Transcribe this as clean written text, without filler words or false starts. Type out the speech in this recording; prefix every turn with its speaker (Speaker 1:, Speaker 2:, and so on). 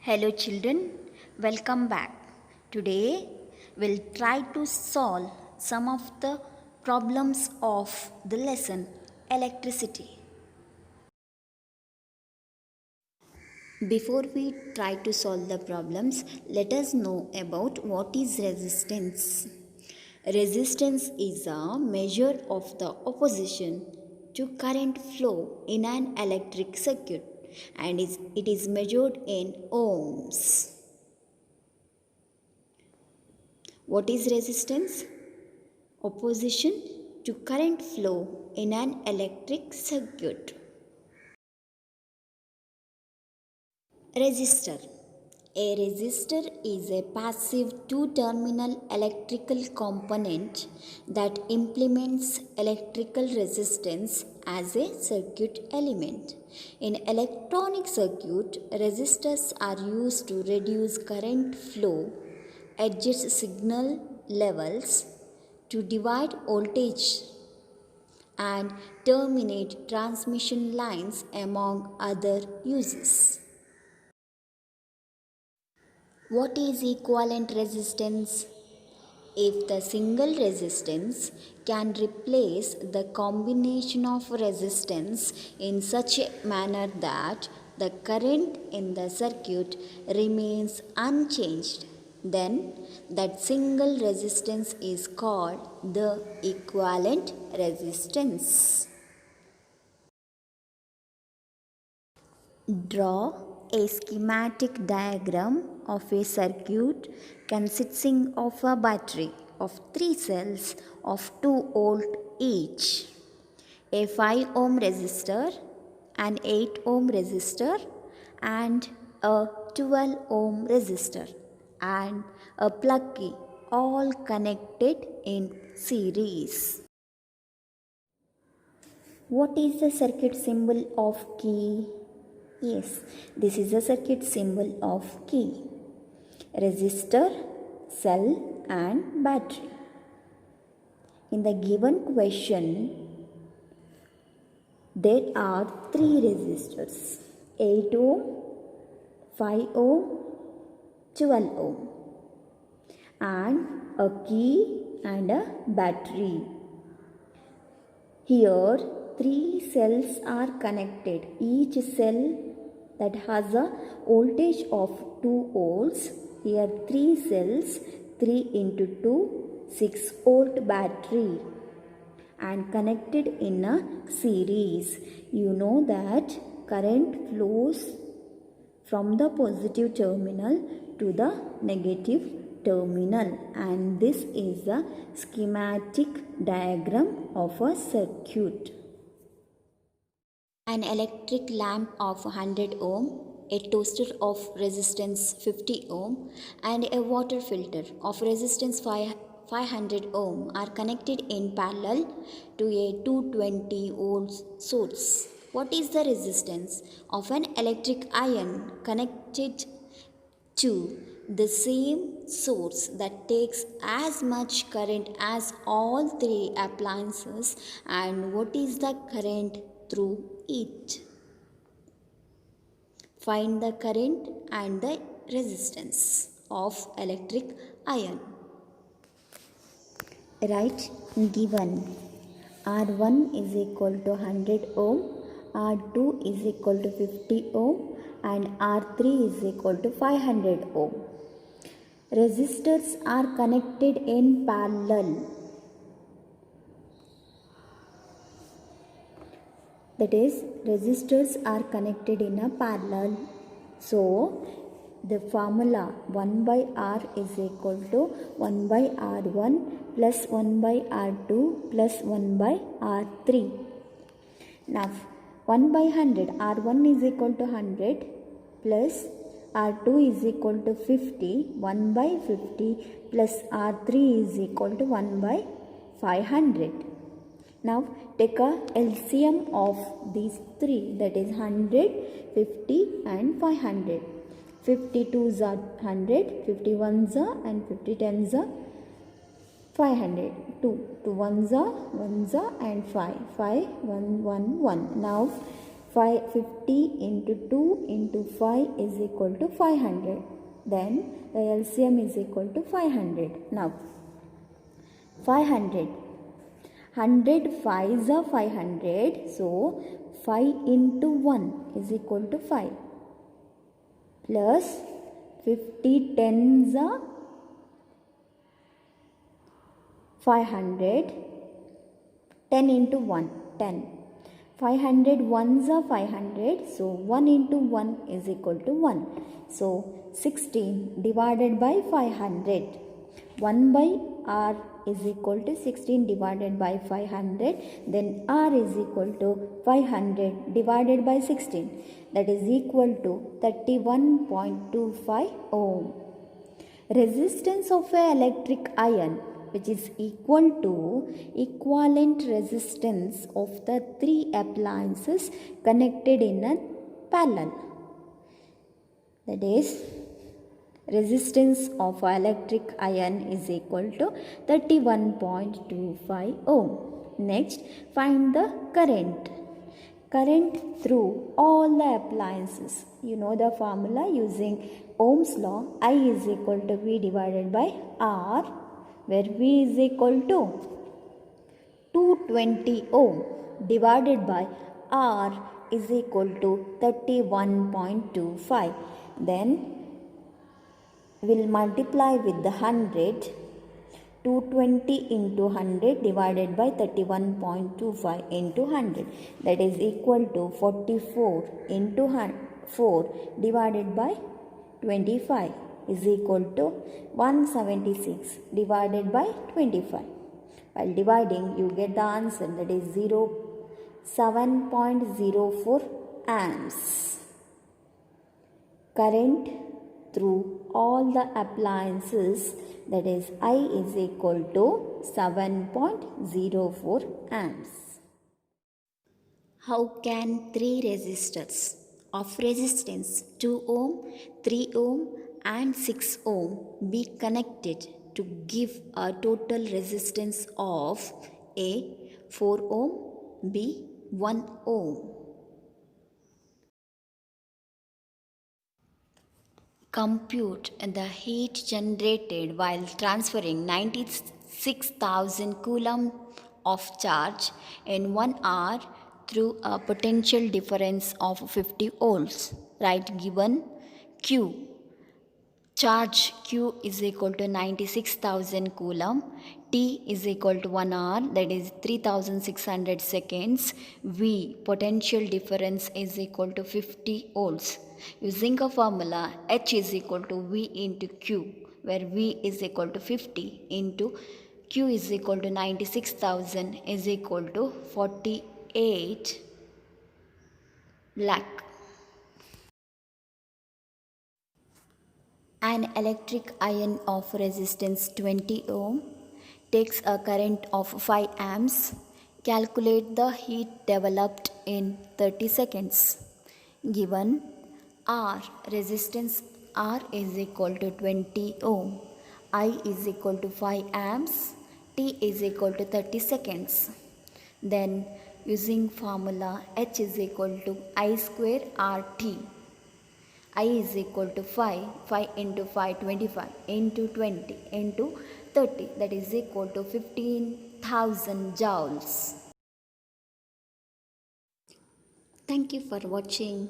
Speaker 1: Hello children, welcome back. Today we'll try to solve some of the problems of the lesson electricity. Before we try to solve the problems, let us know about what is resistance. Resistance is a measure of the opposition to current flow in an electric circuit and it is measured in ohms. What is resistance? Opposition to current flow in an electric circuit. Resistor. A resistor is a passive two-terminal electrical component that implements electrical resistance as a circuit element. In electronic circuit, resistors are used to reduce current flow, adjust signal levels, to divide voltage and terminate transmission lines among other uses. What is equivalent resistance? If the single resistance can replace the combination of resistance in such a manner that the current in the circuit remains unchanged, then that single resistance is called the equivalent resistance. Draw a schematic diagram of a circuit consisting of a battery of 3 cells of 2 volt each, a 5 ohm resistor, an 8 ohm resistor and a 12 ohm resistor and a plug key, all connected in series. What is the circuit symbol of key? Yes, this is the circuit symbol of key. Resistor, cell and battery. In the given question, there are 3 resistors, 8 ohm, 5 ohm, 12 ohm and a key and a battery. Here 3 cells are connected. Each cell that has a voltage of 2 volts. Here 3 cells, 3 into 2, 6 volt battery and connected in a series. You know that current flows from the positive terminal to the negative terminal, and this is the schematic diagram of a circuit. An electric lamp of 100 ohm, a toaster of resistance 50 ohm and a water filter of resistance 500 ohm are connected in parallel to a 220 volt source. What is the resistance of an electric iron connected to the same source that takes as much current as all 3 appliances, and what is the current through it? Find the current and the resistance of electric iron. Right, given R1 is equal to 100 ohm, R2 is equal to 50 ohm and R3 is equal to 500 ohm. Resistors are connected in parallel. That is, resistors are connected in a parallel. So, the formula 1 by R is equal to 1 by R1 plus 1 by R2 plus 1 by R3. Now, 1 by 100, R1 is equal to 100 plus R2 is equal to 50, 1 by 50 plus R3 is equal to 1 by 500. Now take a LCM of these 3, that is 100, 50 and 500. 50 2s are 100, 50 1s are and 50 10s are 500. 2 1s are and 5, 1 1 1. Now 50 into 2 into 5 is equal to 500. Then the LCM is equal to 500. Now 500. 100 5s are 500. So 5 into 1 is equal to 5. Plus 50 10s are 500. 10 into 1 10. 500 ones are 500. So 1 into 1 is equal to 1. So 16 divided by 500. 1 by r is equal to 16 divided by 500. Then r is equal to 500 divided by 16. That is equal to 31.25 ohm. Resistance of an electric iron, which is equal to equivalent resistance of the three appliances connected in a parallel. That is, resistance of electric iron is equal to 31.25 ohm. Next, find the current. Current through all the appliances. You know the formula using Ohm's law. I is equal to V divided by R, where V is equal to 220 ohm divided by R is equal to 31.25. Then we'll multiply with the 100. 220 into 100 divided by 31.25 into 100. That is equal to 44 into 4 divided by 25 is equal to 176 divided by 25. While dividing, you get the answer, that is 7.04 amps. Current through all the appliances, that is I is equal to 7.04 amps. How can three resistors of resistance 2 ohm, 3 ohm and 6 ohm be connected to give a total resistance of A 4 ohm, B 1 ohm? Compute the heat generated while transferring 96,000 coulomb of charge in 1 hour through a potential difference of 50 volts. Write given Q. Charge Q is equal to 96,000 coulomb. T is equal to 1 hour, that is 3600 seconds. V, potential difference, is equal to 50 volts. Using a formula, H is equal to V into Q, where V is equal to 50 into Q is equal to 96,000 is equal to 48 lakh. An electric iron of resistance 20 ohm takes a current of 5 amps. Calculate the heat developed in 30 seconds. Given R, resistance R is equal to 20 ohm, I is equal to 5 amps, T is equal to 30 seconds. Then using formula H is equal to I square RT. I is equal to 5 into 5, 25 into 20 into 30, that is equal to 15,000 joules. Thank you for watching.